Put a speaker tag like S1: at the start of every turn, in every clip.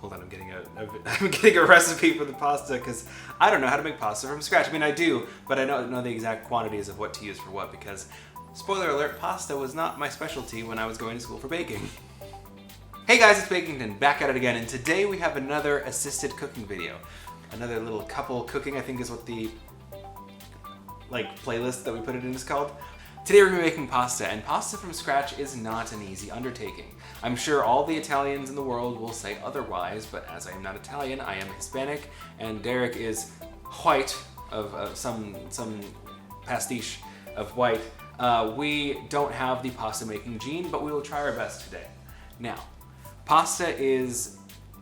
S1: Hold on, I'm getting a recipe for the pasta because I don't know how to make pasta from scratch. I mean, I do, but I don't know the exact quantities of what to use for what because, spoiler alert, pasta was not my specialty when I was going to school for baking. Hey guys, it's Bakington, back at it again, and today we have another assisted cooking video. Another little couple cooking, I think is what the playlist that we put it in is called. Today we're going to be making pasta, and pasta from scratch is not an easy undertaking. I'm sure all the Italians in the world will say otherwise, but as I am not Italian, I am Hispanic, and Derek is white of some pastiche of white. We don't have the pasta making gene, but we will try our best today. Now, pasta is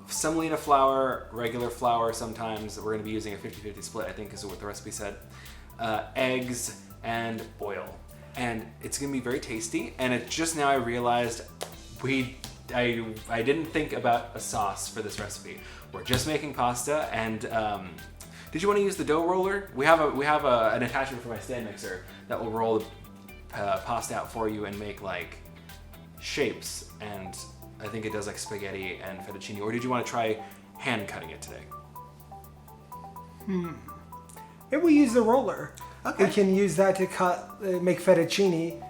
S1: semolina flour, regular flour sometimes. We're going to be using a 50-50 split, I think is what the recipe said. Eggs and oil. And it's gonna be very tasty. And just now I realized I didn't think about a sauce for this recipe. We're just making pasta, and did you want to use the dough roller? We have an attachment for my stand mixer that will roll the pasta out for you and make like shapes. And I think it does like spaghetti and fettuccine. Or did you want to try hand cutting it today?
S2: Maybe we use the roller.
S1: Okay.
S2: We can use that to make fettuccine.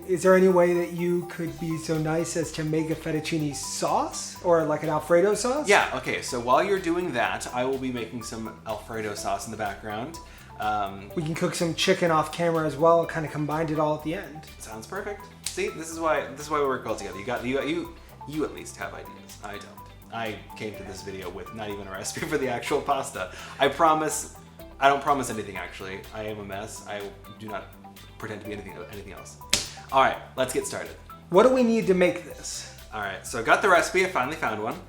S2: Is there any way that you could be so nice as to make a fettuccine sauce or like an Alfredo sauce?
S1: Yeah, okay, so while you're doing that, I will be making some Alfredo sauce in the background.
S2: We can cook some chicken off camera as well, kind of combined it all at the end.
S1: Sounds perfect. See, this is why we work well together. You at least have ideas. I don't. I came to this video with not even a recipe for the actual pasta. I don't promise anything actually. I am a mess. I do not pretend to be anything else. All right, let's get started.
S2: What do we need to make this?
S1: All right, so I got the recipe. I finally found one.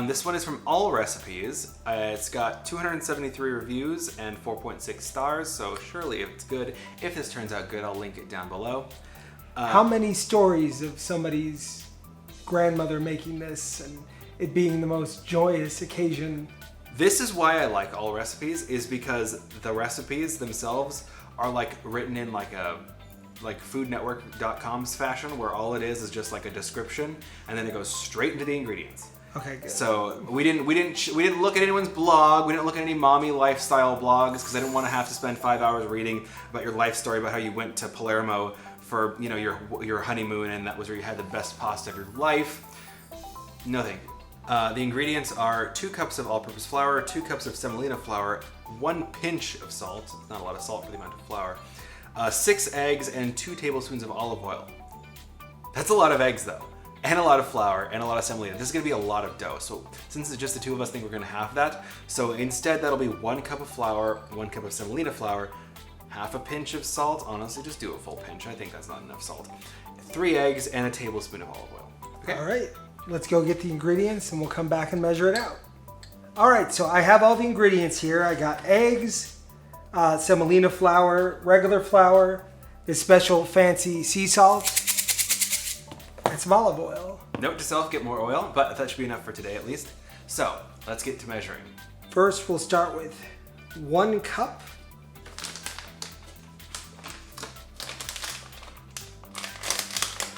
S1: This one is from All Recipes. It's got 273 reviews and 4.6 stars, so surely if it's good. If this turns out good, I'll link it down below.
S2: How many stories of somebody's grandmother making this and it being the most joyous occasion?
S1: This is why I like All Recipes, is because the recipes themselves are like written in like foodnetwork.com's fashion, where all it is just like a description and then it goes straight into the ingredients.
S2: Okay, good.
S1: So we didn't look at anyone's blog. We didn't look at any mommy lifestyle blogs because I didn't want to have to spend 5 hours reading about your life story about how you went to Palermo for your honeymoon and that was where you had the best pasta of your life. No thank you. The ingredients are 2 cups of all-purpose flour, 2 cups of semolina flour, 1 pinch of salt, not a lot of salt for the amount of flour, 6 eggs, and 2 tablespoons of olive oil. That's a lot of eggs though, and a lot of flour, and a lot of semolina. This is gonna be a lot of dough, so since it's just the 2 of us, I think we're gonna have that. So instead that'll be 1 cup of flour, 1 cup of semolina flour, half a pinch of salt, honestly just do a full pinch, I think that's not enough salt, 3 eggs, and a tablespoon of olive oil. Okay.
S2: All right. Let's go get the ingredients and we'll come back and measure it out. All right, so I have all the ingredients here. I got eggs, semolina flour, regular flour, this special fancy sea salt, and some olive oil.
S1: Note to self, get more oil, but that should be enough for today at least. So let's get to measuring.
S2: First, we'll start with 1 cup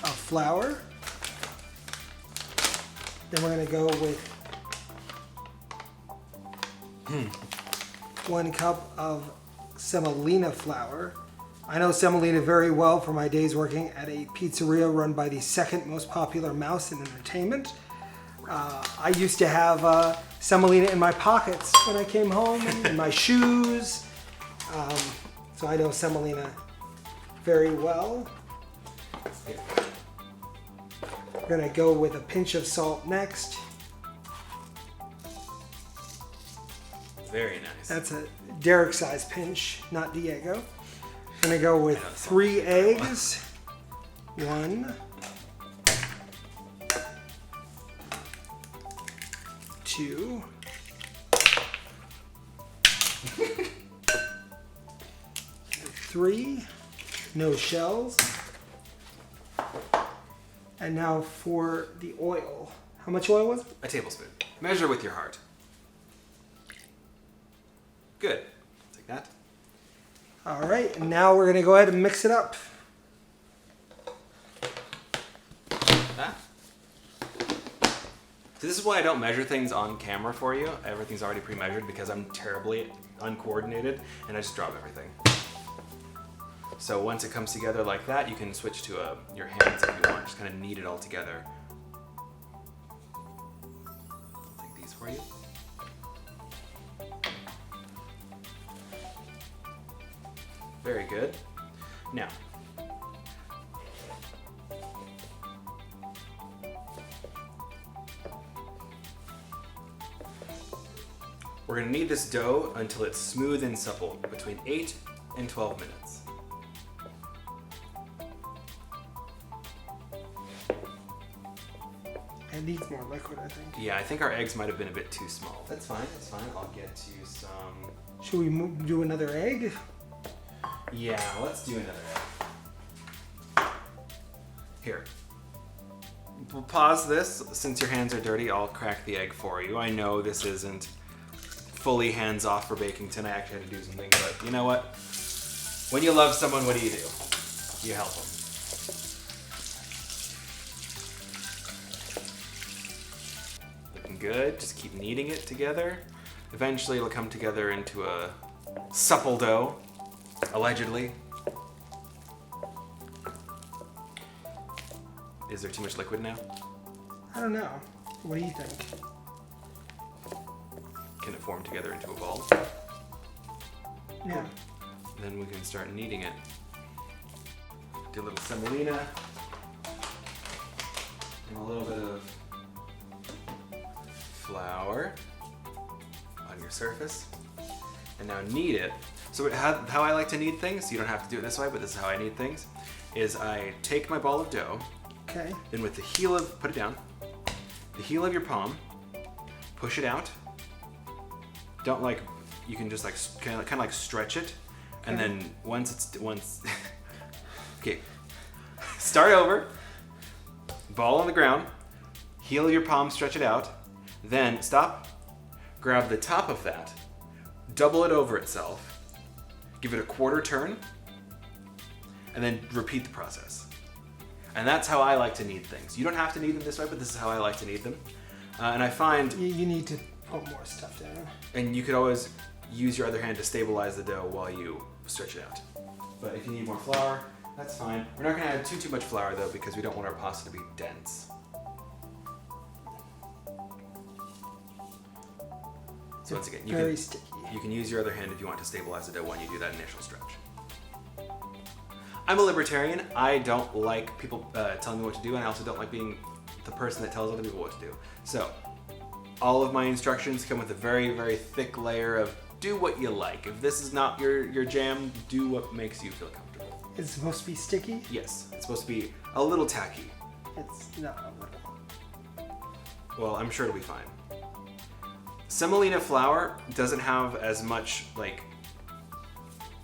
S2: of flour. Then we're going to go with 1 cup of semolina flour. I know semolina very well from my days working at a pizzeria run by the second most popular mouse in entertainment. I used to have semolina in my pockets when I came home, in my shoes. So I know semolina very well. We're going to go with a pinch of salt next.
S1: Very nice.
S2: That's a Derek size pinch, not Diego. We're going to go with 3 eggs. 1, 2, 3, no shells. And now for the oil. How much oil was it?
S1: A tablespoon. Measure with your heart. Good. Take that.
S2: All right, and now we're gonna go ahead and mix it up.
S1: This is why I don't measure things on camera for you. Everything's already pre-measured because I'm terribly uncoordinated and I just drop everything. So once it comes together like that, you can switch to your hands if you want. Just kind of knead it all together. I'll take these for you. Very good. Now, we're going to knead this dough until it's smooth and supple, between 8 and 12 minutes.
S2: It needs more liquid, I think.
S1: Yeah, I think our eggs might have been a bit too small. That's fine, that's fine. I'll get you some...
S2: Should we do another egg?
S1: Yeah, let's do another egg. Here. We'll pause this. Since your hands are dirty, I'll crack the egg for you. I know this isn't fully hands-off for Bakington. I actually had to do something, but you know what? When you love someone, what do? You help them. Looking good. Just keep kneading it together. Eventually it'll come together into a supple dough, allegedly. Is there too much liquid now?
S2: I don't know. What do you think?
S1: Can it form together into a ball?
S2: Yeah.
S1: Then we can start kneading it. Do a little semolina and a little bit of flour on your surface. And now knead it. So how I like to knead things, you don't have to do it this way, but this is how I knead things, is I take my ball of dough,
S2: Okay.
S1: then with the heel of, put it down, the heel of your palm, push it out. Don't like, you can just like, kind of like stretch it. And
S2: Okay.
S1: then okay, start over, ball on the ground, heel of your palm, stretch it out, then stop, grab the top of that, double it over itself, give it a quarter turn, and then repeat the process. And that's how I like to knead things. You don't have to knead them this way, but this is how I like to knead them. And I find...
S2: You need to put more stuff down.
S1: And you could always use your other hand to stabilize the dough while you stretch it out. But if you need more flour, that's fine. We're not gonna add too much flour though, because we don't want our pasta to be dense. So once again,
S2: Very sticky.
S1: You can use your other hand if you want to stabilize the dough when you do that initial stretch. I'm a libertarian. I don't like people telling me what to do, and I also don't like being the person that tells other people what to do. So all of my instructions come with a very, very thick layer of do what you like. If this is not your jam, do what makes you feel comfortable.
S2: It's supposed to be sticky?
S1: Yes, it's supposed to be a little tacky.
S2: It's not a little.
S1: Well, I'm sure it'll be fine. Semolina flour doesn't have as much like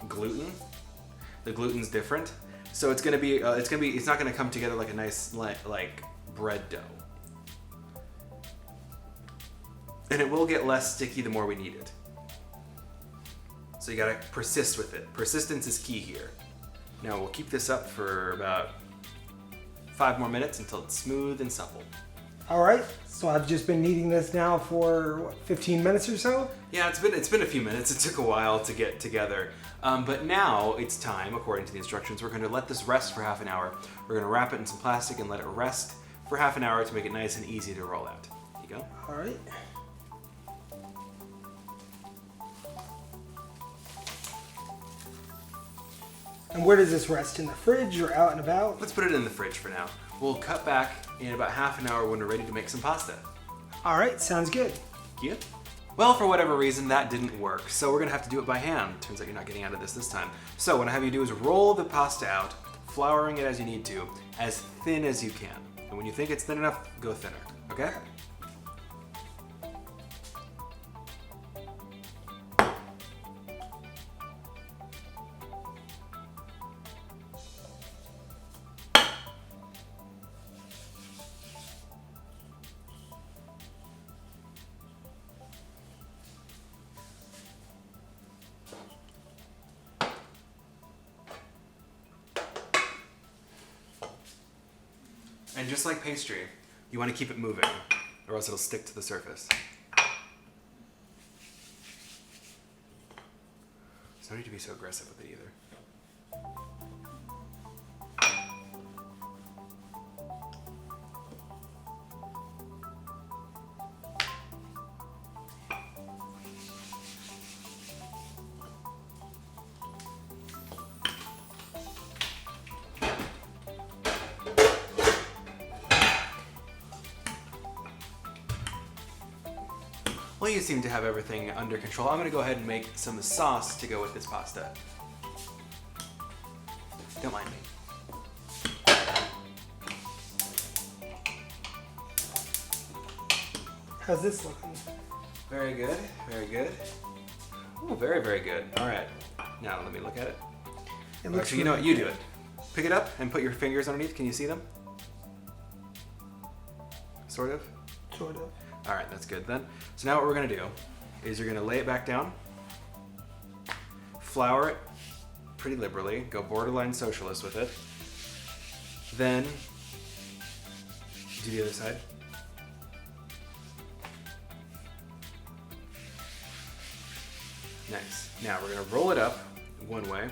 S1: gluten. The gluten's different, so it's not gonna come together like a nice like bread dough. And it will get less sticky the more we knead it. So you gotta persist with it. Persistence is key here. Now we'll keep this up for about 5 more minutes until it's smooth and supple.
S2: All right, so I've just been kneading this now for what, 15 minutes or so?
S1: Yeah, it's been a few minutes. It took a while to get together. But now it's time, according to the instructions, we're going to let this rest for half an hour. We're going to wrap it in some plastic and let it rest for half an hour to make it nice and easy to roll out. Here you go.
S2: All right. And where does this rest? In the fridge or out and about?
S1: Let's put it in the fridge for now. We'll cut back in about half an hour when we're ready to make some pasta.
S2: All right, sounds good.
S1: Thank you. Well, for whatever reason, that didn't work, so we're gonna have to do it by hand. Turns out you're not getting out of this time. So what I have you do is roll the pasta out, flouring it as you need to, as thin as you can. And when you think it's thin enough, go thinner, okay? And just like pastry, you want to keep it moving, or else it'll stick to the surface. There's no need to be so aggressive with it either. Well, you seem to have everything under control. I'm gonna go ahead and make some sauce to go with this pasta. Don't mind me.
S2: How's this looking?
S1: Very good, very good. Oh, very, very good. All right, now let me look at it.
S2: It looks
S1: Actually, you know what, you do it. Pick it up and put your fingers underneath. Can you see them? Sort of?
S2: Sort of.
S1: All right, that's good then. So now what we're gonna do is you're gonna lay it back down, flour it pretty liberally, go borderline socialist with it, then do the other side. Nice. Now we're gonna roll it up one way,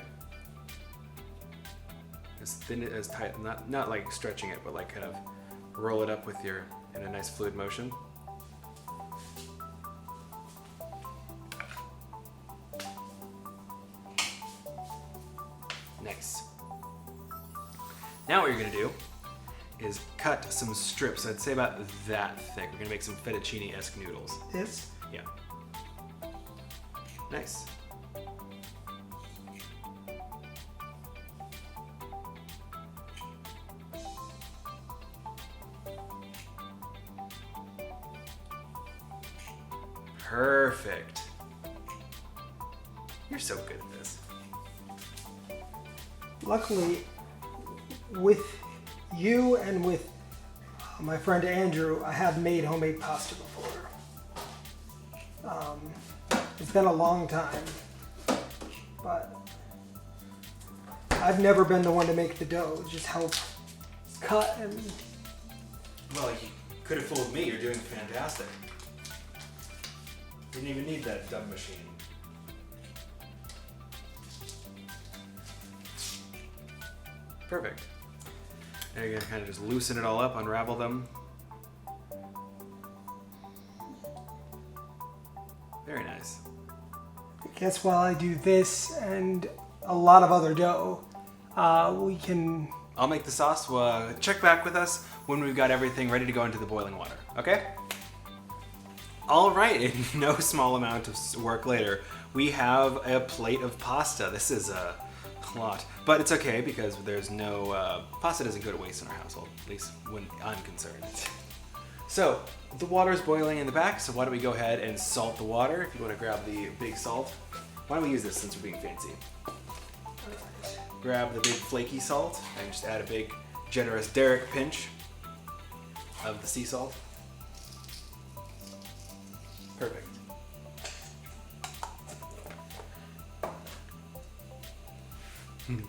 S1: as thin as tight, not like stretching it, but like kind of roll it up with your in a nice fluid motion. Nice. Now what you're gonna do is cut some strips. I'd say about that thick. We're gonna make some fettuccine-esque noodles.
S2: This?
S1: Yeah. Nice. Perfect. You're so good at this.
S2: Luckily, with you and with my friend Andrew, I have made homemade pasta before. It's been a long time, but I've never been the one to make the dough. Just help cut and...
S1: Well, you could have fooled me. You're doing fantastic. You didn't even need that dumb machine. Perfect. Now you're gonna kind of just loosen it all up, unravel them. Very nice.
S2: I guess while I do this and a lot of other dough, we can...
S1: I'll make the sauce. Check back with us when we've got everything ready to go into the boiling water, okay? All right, in no small amount of work later, we have a plate of pasta. This is a lot, but it's okay because there's no, pasta doesn't go to waste in our household, at least when I'm concerned. So, the water's boiling in the back, so why don't we go ahead and salt the water. If you want to grab the big salt. Why don't we use this since we're being fancy? Grab the big flaky salt and just add a big generous Derek pinch of the sea salt. Perfect.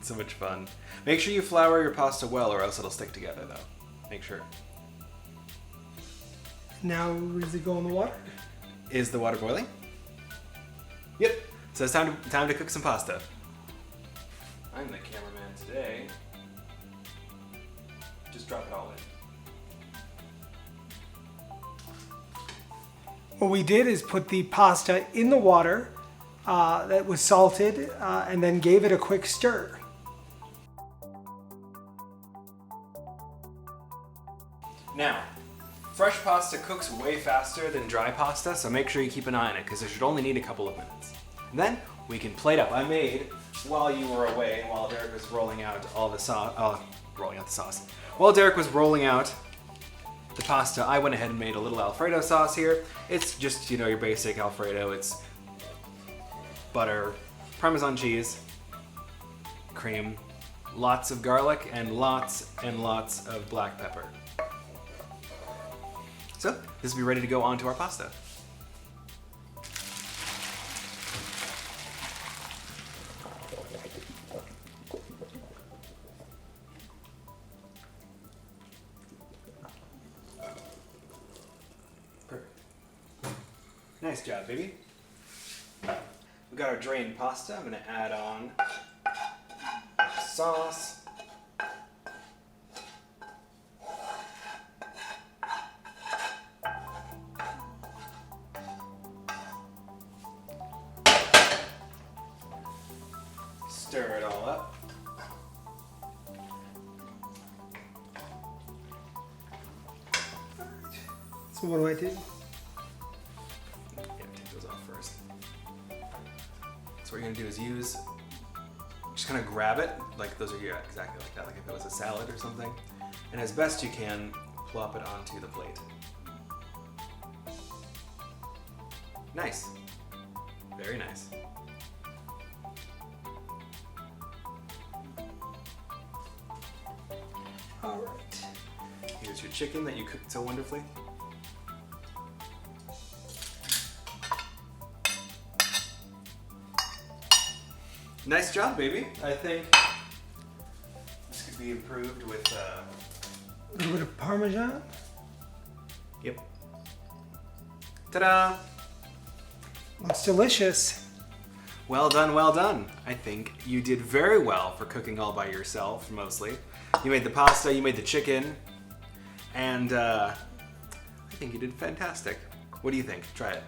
S1: So much fun. Make sure you flour your pasta well or else it'll stick together though. Make sure.
S2: Now, does it go in the water?
S1: Is the water boiling? Yep. So it's time to cook some pasta. I'm the cameraman today. Just drop it all in.
S2: What we did is put the pasta in the water that was salted and then gave it a quick stir.
S1: Now, fresh pasta cooks way faster than dry pasta, so make sure you keep an eye on it because it should only need a couple of minutes. And then we can plate up. I made, while you were away, while Derek was rolling out all the sauce, while Derek was rolling out the pasta, I went ahead and made a little Alfredo sauce here. It's just, you know, your basic Alfredo. It's butter, Parmesan cheese, cream, lots of garlic, and lots of black pepper. So, this will be ready to go onto our pasta. Nice job, baby. We got our drained pasta. I'm gonna add on sauce. Stir it all up.
S2: So what do I do?
S1: Yeah, take those off first. So what you're gonna do is just kind of grab it, like those are, yeah, exactly like that, like if it was a salad or something. And as best you can, plop it onto the plate. Nice. Very nice.
S2: All right.
S1: Here's your chicken that you cooked so wonderfully. Nice job, baby. I think this could be improved with,
S2: A little bit of Parmesan.
S1: yep. Ta-da!
S2: Looks delicious.
S1: Well done, well done. I think you did very well for cooking all by yourself, mostly. You made the pasta, you made the chicken, and I think you did fantastic. What do you think? Try it.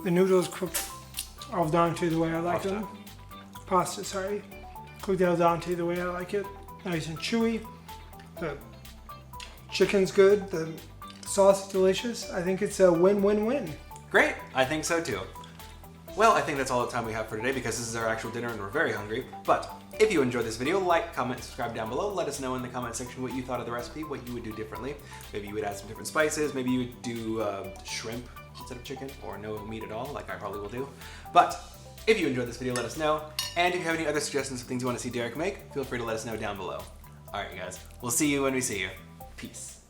S2: The noodles cooked al dente the way I like
S1: Pasta.
S2: them. Pasta, sorry. Cooked al dente the way I like it. Nice and chewy. The chicken's good. The sauce is delicious. I think it's a win-win-win.
S1: Great, I think so too. Well, I think that's all the time we have for today because this is our actual dinner and we're very hungry. But if you enjoyed this video, like, comment, subscribe down below. Let us know in the comment section what you thought of the recipe, what you would do differently. Maybe you would add some different spices. Maybe you would do shrimp instead of chicken or no meat at all, like I probably will do. But if you enjoyed this video, let us know. And if you have any other suggestions of things you want to see Derek make, feel free to let us know down below. All right, guys, we'll see you when we see you. Peace.